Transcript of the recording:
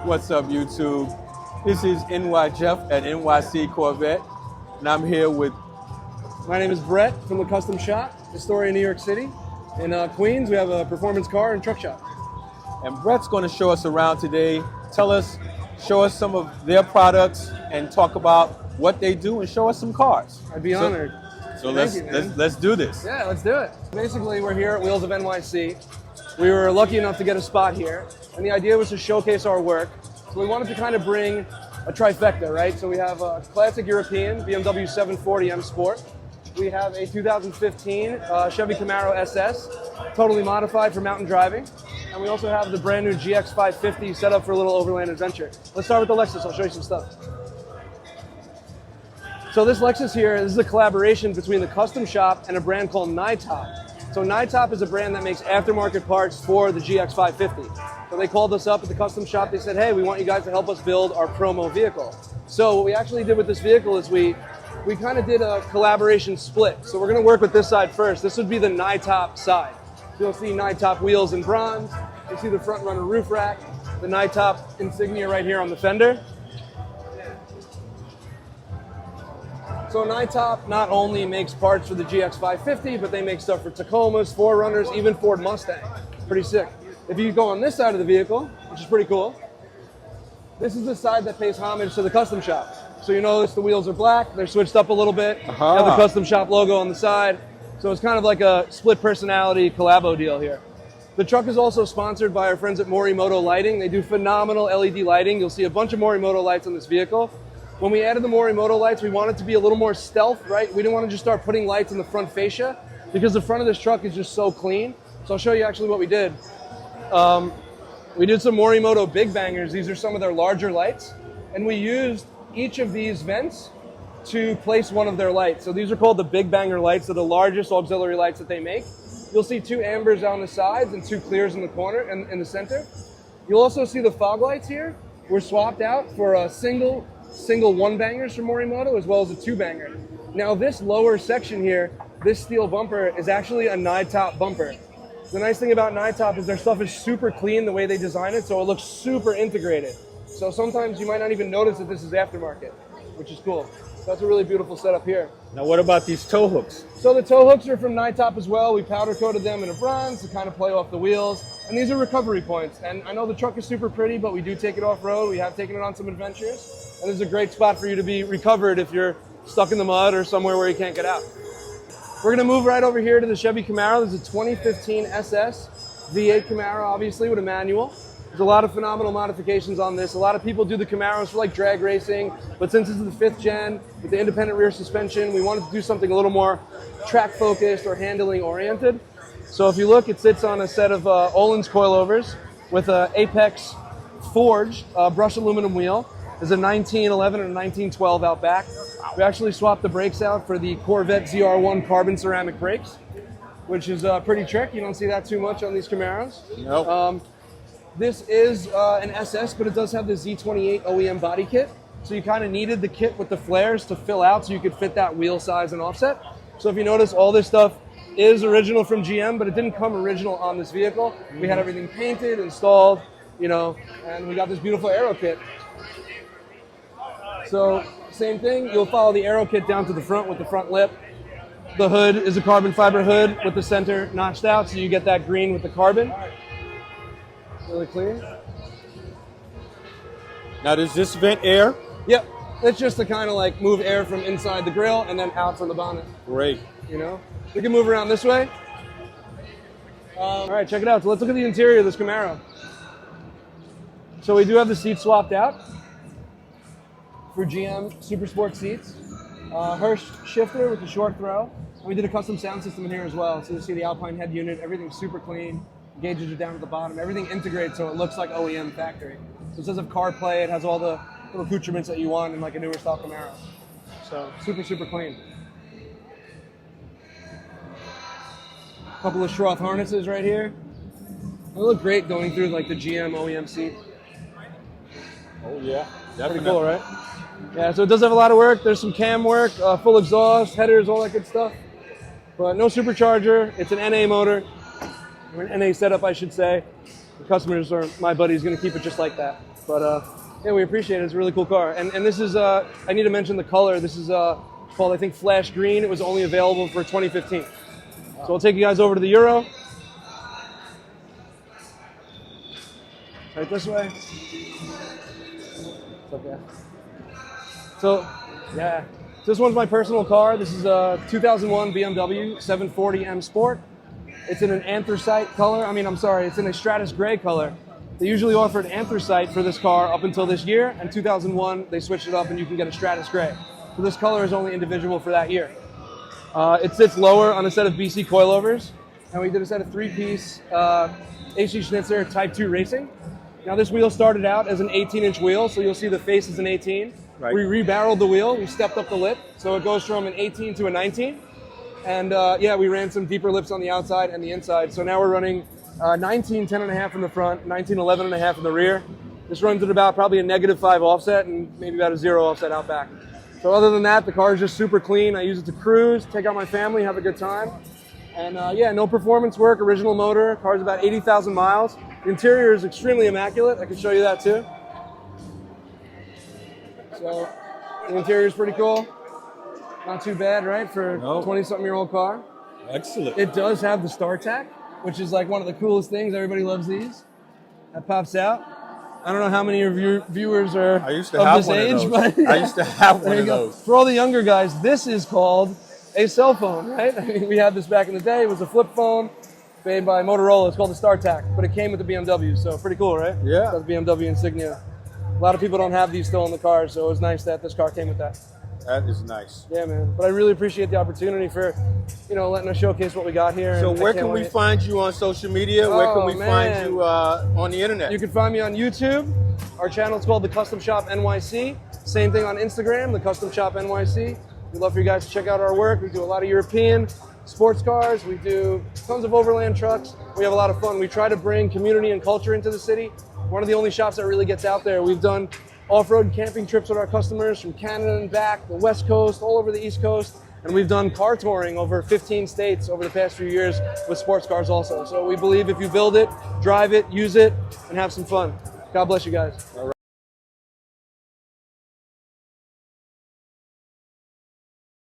What's up, YouTube? This is NY Jeff at NYC Corvette, and I'm here with... My name is Brett from the Custom Shop, Astoria, New York City. In Queens, we have a performance car and truck shop. And Brett's going to show us around today, show us some of their products, and talk about what they do, and show us some cars. I'd be honored. So let's do this. Yeah, let's do it. Basically, we're here at Wheels of NYC. We were lucky enough to get a spot here, and the idea was to showcase our work. So we wanted to kind of bring a trifecta, right? So we have a classic European BMW 740 M Sport. We have a 2015 Chevy Camaro SS, totally modified for mountain driving. And we also have the brand new GX550 set up for a little overland adventure. Let's start with the Lexus. I'll show you some stuff. So this Lexus here, this is a collaboration between the Custom Shop and a brand called NYTop. So NYTop is a brand that makes aftermarket parts for the GX550. So they called us up at the Custom Shop. They said, hey, we want you guys to help us build our promo vehicle. So what we actually did with this vehicle is we kind of did a collaboration split. So we're going to work with this side first. This would be the NYTop side. You'll see NYTop wheels in bronze. You'll see the front runner roof rack, the NYTop insignia right here on the fender. So NYTop not only makes parts for the GX550, but they make stuff for Tacomas, 4Runners, even Ford Mustang. Pretty sick. If you go on this side of the vehicle, which is pretty cool, this is the side that pays homage to the Custom Shop. So you notice the wheels are black, they're switched up a little bit. You have the Custom Shop logo on the side. So it's kind of like a split personality collabo deal here. The truck is also sponsored by our friends at Morimoto Lighting. They do phenomenal LED lighting. You'll see a bunch of Morimoto lights on this vehicle. When we added the Morimoto lights, we wanted to be a little more stealth, right? We didn't want to just start putting lights in the front fascia because the front of this truck is just so clean. So I'll show you actually what we did. We did some Morimoto big bangers. These are some of their larger lights. And we used each of these vents to place one of their lights. So these are called the big banger lights. They're the largest auxiliary lights that they make. You'll see 2 ambers on the sides and 2 clears in the corner and in the center. You'll also see the fog lights here were swapped out for a single 1-bangers from Morimoto as well as a 2-banger. Now this lower section here, this steel bumper is actually a NYTop bumper. The nice thing about NYTop is their stuff is super clean the way they design it, so it looks super integrated. So sometimes you might not even notice that this is aftermarket, which is cool. That's a really beautiful setup here. Now what about these tow hooks? So the tow hooks are from NYTop as well. We powder coated them in a bronze to kind of play off the wheels. And these are recovery points. And I know the truck is super pretty, but we do take it off-road. We have taken it on some adventures. And this is a great spot for you to be recovered if you're stuck in the mud or somewhere where you can't get out. We're gonna move right over here to the Chevy Camaro. This is a 2015 SS V8 Camaro, obviously, with a manual. There's a lot of phenomenal modifications on this. A lot of people do the Camaros for like drag racing, but since this is the 5th gen with the independent rear suspension, we wanted to do something a little more track focused or handling oriented. So if you look, it sits on a set of Öhlins coilovers with an Apex forged brushed aluminum wheel. There's a 1911 and a 1912 out back. We actually swapped the brakes out for the Corvette ZR1 carbon ceramic brakes, which is a pretty trick. You don't see that too much on these Camaros. Nope. This is an SS, but it does have the Z28 OEM body kit. So you kind of needed the kit with the flares to fill out so you could fit that wheel size and offset. So if you notice, all this stuff is original from GM, but it didn't come original on this vehicle. We had everything painted, installed, you know, and we got this beautiful aero kit. So same thing, you'll follow the aero kit down to the front with the front lip. The hood is a carbon fiber hood with the center notched out, so you get that green with the carbon. Really clean. Now does this vent air? Yep. It's just to kind of like move air from inside the grill and then out from the bonnet. Great. You know? We can move around this way. All right, check it out. So let's look at the interior of this Camaro. So we do have the seats swapped out for GM Super Sport seats. Hirsch shifter with the short throw. And we did a custom sound system in here as well. So you see the Alpine head unit, everything's super clean. Gauges are down at the bottom. Everything integrates so it looks like OEM factory. So it says of CarPlay, it has all the accoutrements that you want in like a newer style Camaro. So super, super clean. A couple of Schroth harnesses right here. They look great going through like the GM OEM seat. Oh yeah, definitely. Pretty cool, right? Yeah, so it does have a lot of work. There's some cam work, full exhaust, headers, all that good stuff. But no supercharger. It's an NA motor, or an NA setup, I should say. the customers or my buddy's going to keep it just like that. But yeah, we appreciate it. It's a really cool car. And this is, I need to mention the color. This is called, I think, Flash Green. It was only available for 2015. So I'll take you guys over to the Euro. Right this way. Okay. So, yeah. This one's my personal car. This is a 2001 BMW 740M Sport. It's in an anthracite color. It's in a Stratus gray color. They usually offered anthracite for this car up until this year, and 2001 they switched it up and you can get a Stratus gray. So this color is only individual for that year. It sits lower on a set of BC coilovers, and we did a set of 3-piece AC Schnitzer Type 2 Racing. Now this wheel started out as an 18-inch wheel, so you'll see the face is an 18. Right. We rebarreled the wheel, we stepped up the lip, so it goes from an 18 to a 19. And yeah, we ran some deeper lips on the outside and the inside. So now we're running 19 10.5 in the front, 19 11.5 in the rear. This runs at about probably a -5 offset and maybe about a 0 offset out back. So other than that, the car is just super clean. I use it to cruise, take out my family, have a good time. And yeah, no performance work, original motor. Car's about 80,000 miles. The interior is extremely immaculate. I can show you that too. So the interior is pretty cool. Not too bad, right, for a 20-something-year-old car. Excellent. It does have the StarTAC, which is like one of the coolest things. Everybody loves these. That pops out. I don't know how many of your viewers are of this age, but I used to have one of those. For all the younger guys, this is called a cell phone, right? I mean, we had this back in the day. It was a flip phone made by Motorola. It's called the StarTAC, but it came with the BMW, so pretty cool, right? Yeah. That's BMW insignia. A lot of people don't have these still in the car, so it was nice that this car came with that. That is nice. Yeah, man. But I really appreciate the opportunity for, letting us showcase what we got here. So where can we find you on social media? Where can we find you on the internet? You can find me on YouTube. Our channel is called The Custom Shop NYC. Same thing on Instagram, The Custom Shop NYC. We'd love for you guys to check out our work. We do a lot of European sports cars. We do tons of overland trucks. We have a lot of fun. We try to bring community and culture into the city. One of the only shops that really gets out there. We've done off-road camping trips with our customers from Canada and back, the West Coast, all over the East Coast. And we've done car touring over 15 states over the past few years with sports cars also. So we believe if you build it, drive it, use it, and have some fun. God bless you guys. All right.